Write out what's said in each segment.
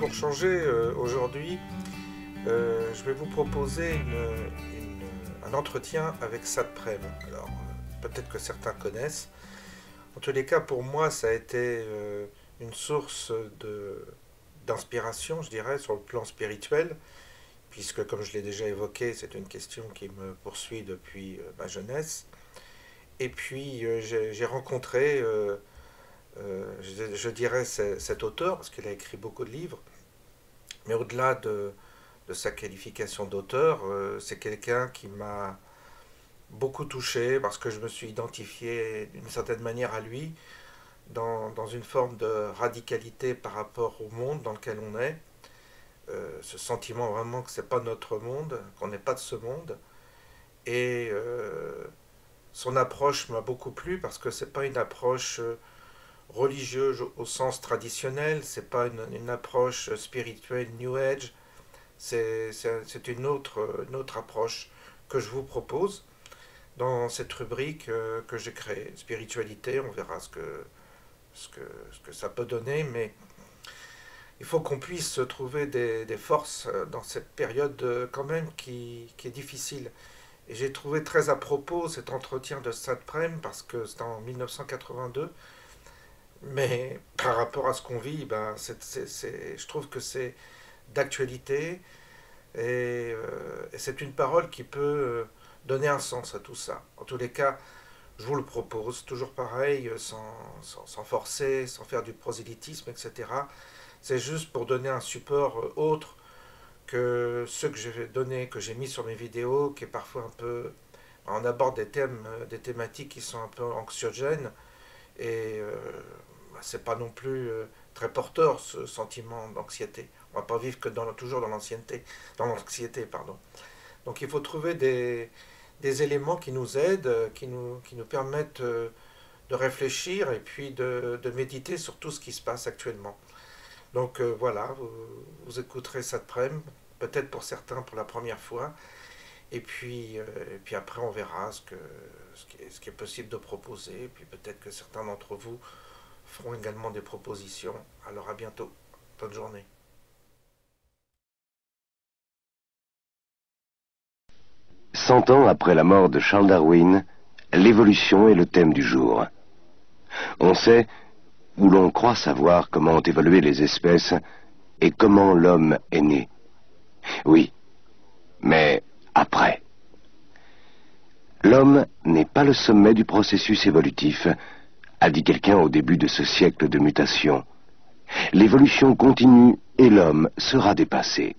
pour changer, aujourd'hui, je vais vous proposer un entretien avec Sad Prem. Alors, peut-être que certains connaissent. En tous les cas, pour moi, ça a été une source d'inspiration, je dirais, sur le plan spirituel, puisque, comme je l'ai déjà évoqué, c'est une question qui me poursuit depuis ma jeunesse. Et puis, j'ai rencontré, je dirais, cet auteur, parce qu'il a écrit beaucoup de livres, mais au-delà de sa qualification d'auteur, c'est quelqu'un qui m'a beaucoup touché, parce que je me suis identifié d'une certaine manière à lui, dans une forme de radicalité par rapport au monde dans lequel on est, ce sentiment vraiment que c'est pas notre monde, qu'on n'est pas de ce monde, et son approche m'a beaucoup plu parce que c'est pas une approche religieuse au sens traditionnel, c'est pas une approche spirituelle New Age, c'est une autre approche que je vous propose dans cette rubrique que j'ai créée, spiritualité. On verra ce que ça peut donner, mais il faut qu'on puisse trouver des forces dans cette période quand même qui est difficile. Et j'ai trouvé très à propos cet entretien de Sad Prem parce que c'était en 1982, mais par rapport à ce qu'on vit, ben, je trouve que c'est d'actualité et c'est une parole qui peut donner un sens à tout ça. En tous les cas, je vous le propose, toujours pareil, sans forcer, sans faire du prosélytisme, etc. C'est juste pour donner un support autre que ceux que j'ai donné, que j'ai mis sur mes vidéos, qui est parfois un peu... On aborde des thèmes, des thématiques qui sont un peu anxiogènes, et c'est pas non plus très porteur, ce sentiment d'anxiété. On va pas vivre que toujours dans l'anxiété, pardon. Donc il faut trouver des éléments qui nous aident, qui nous permettent de réfléchir et puis de méditer sur tout ce qui se passe actuellement. Donc voilà, vous écouterez Sad Prem, peut-être pour certains pour la première fois, et puis après on verra ce qui est possible de proposer, et puis peut-être que certains d'entre vous feront également des propositions. Alors à bientôt, bonne journée. 100 ans après la mort de Charles Darwin, l'évolution est le thème du jour. On sait, ou l'on croit savoir, comment ont évolué les espèces et comment l'homme est né. Oui, mais après. L'homme n'est pas le sommet du processus évolutif, a dit quelqu'un au début de ce siècle de mutation. L'évolution continue et l'homme sera dépassé.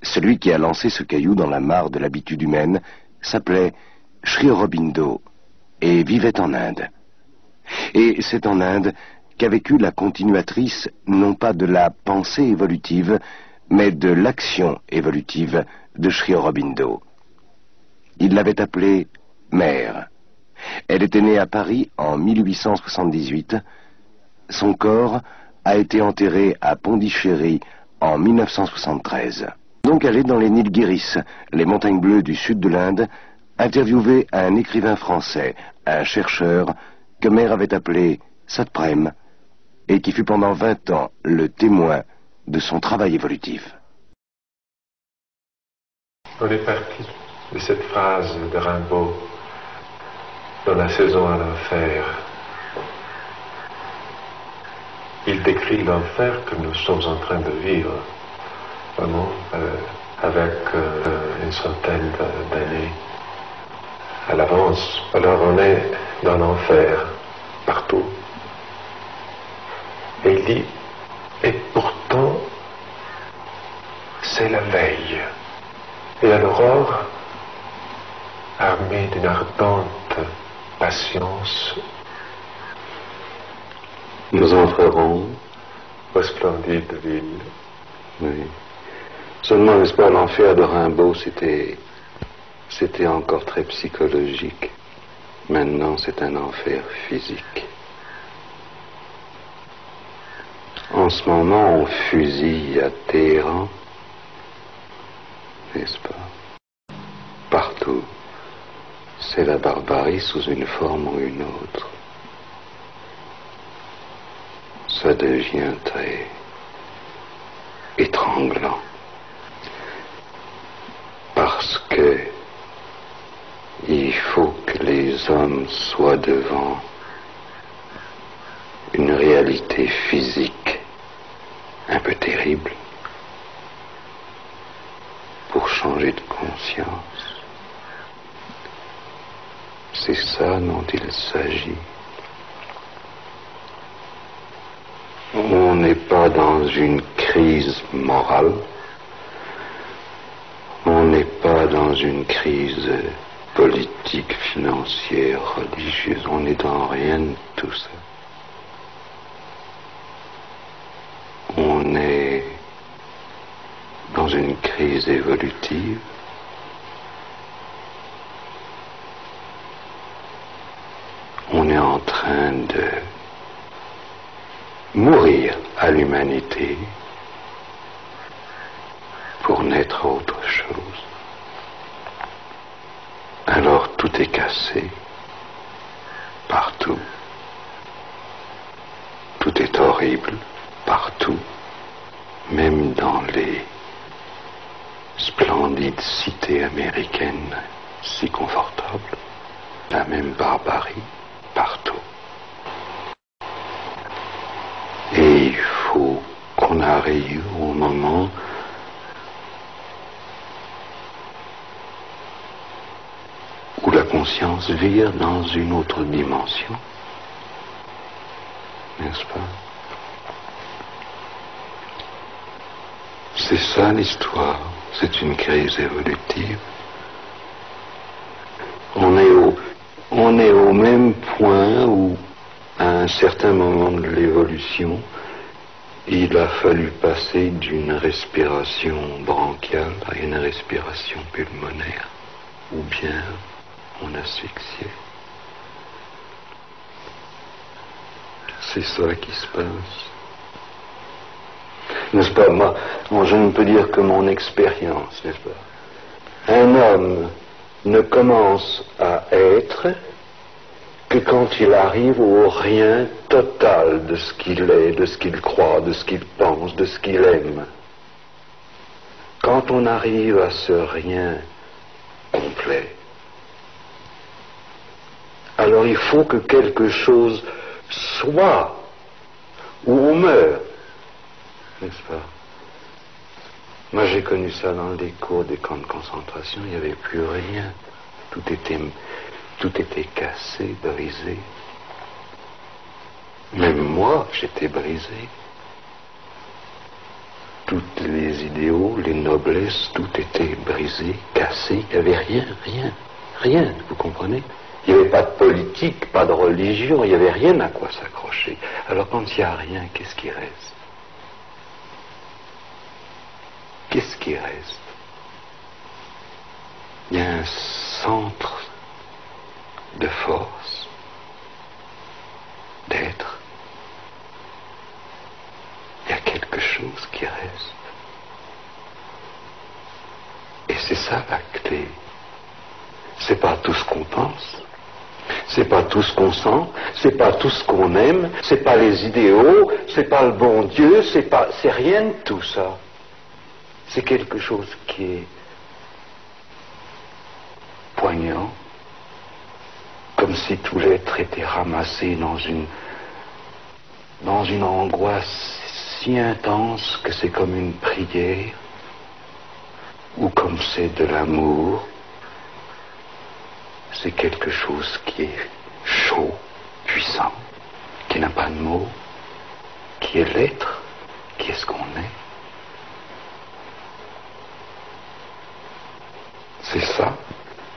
Celui qui a lancé ce caillou dans la mare de l'habitude humaine s'appelait Sri Aurobindo et vivait en Inde. Et c'est en Inde qu'a vécu la continuatrice non pas de la pensée évolutive, mais de l'action évolutive de Sri Aurobindo. Il l'avait appelée Mère. Elle était née à Paris en 1878. Son corps a été enterré à Pondichéry en 1973. Donc elle est dans les Nilgiris, les montagnes bleues du sud de l'Inde, interviewé un écrivain français, un chercheur, que Mère avait appelé Sad Prem, et qui fut pendant 20 ans le témoin de son travail évolutif. On est parti de cette phrase de Rimbaud dans La saison à l'enfer. Il décrit l'enfer que nous sommes en train de vivre, vraiment, avec une centaine d'années à l'avance. Alors on est dans l'enfer, partout. Et il dit, et pourtant, c'est la veille. Et à l'aurore, armée d'une ardente patience, nous entrerons aux splendides villes. Oui. Seulement, n'est-ce pas, l'enfer de Rimbaud, c'était encore très psychologique. Maintenant, c'est un enfer physique. En ce moment, on fusille à Téhéran, n'est-ce pas? Partout, c'est la barbarie sous une forme ou une autre. Ça devient très sanglant. Parce que il faut que les hommes soient devant une réalité physique un peu terrible pour changer de conscience. C'est ça dont il s'agit. On n'est pas dans une crise morale, on n'est pas dans une crise politique, financière, religieuse, on n'est dans rien de tout ça. On est dans une crise évolutive. On est en train de mourir à l'humanité pour naître à autre chose. Alors tout est cassé, partout. Tout est horrible, partout. Même dans les splendides cités américaines si confortables, la même barbarie, partout. Et il faut qu'on arrive au moment où la conscience vire dans une autre dimension, n'est-ce pas? C'est ça l'histoire, c'est une crise évolutive. On est au même point où, à un certain moment de l'évolution, il a fallu passer d'une respiration bronchiale à une respiration pulmonaire, ou bien on asphyxiait. C'est ça qui se passe. N'est-ce pas, moi, je ne peux dire que mon expérience, n'est-ce pas? Un homme ne commence à être que quand il arrive au rien total de ce qu'il est, de ce qu'il croit, de ce qu'il pense, de ce qu'il aime. Quand on arrive à ce rien complet, alors il faut que quelque chose soit ou on meurt, n'est-ce pas? Moi j'ai connu ça dans les cours des camps de concentration, il n'y avait plus rien, tout était cassé, brisé. Même moi, j'étais brisé. Tous les idéaux, les noblesses, tout était brisé, cassé. Il n'y avait rien, vous comprenez? Il n'y avait pas de politique, pas de religion, il n'y avait rien à quoi s'accrocher. Alors quand il n'y a rien, qu'est-ce qui reste? Qu'est-ce qui reste? Il y a un centre de force, d'être. Il y a quelque chose qui reste. Et c'est ça la clé. C'est pas tout ce qu'on pense, c'est pas tout ce qu'on sent, c'est pas tout ce qu'on aime, c'est pas les idéaux, c'est pas le bon Dieu, c'est rien de tout ça. C'est quelque chose qui est poignant, comme si tout l'être était ramassé dans une angoisse si intense que c'est comme une prière, ou comme c'est de l'amour. C'est quelque chose qui est chaud, puissant, qui n'a pas de mots, qui est l'être, qui est ce qu'on est. C'est ça,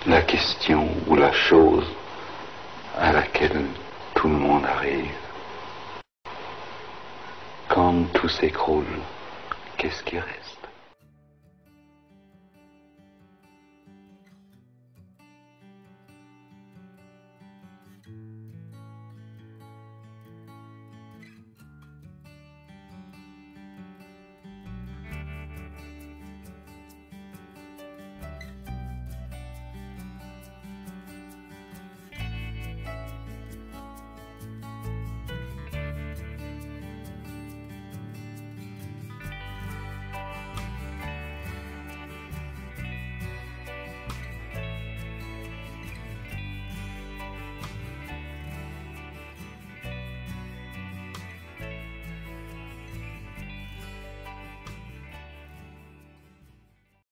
la question ou la chose à laquelle tout le monde arrive. Quand tout s'écroule, qu'est-ce qui reste?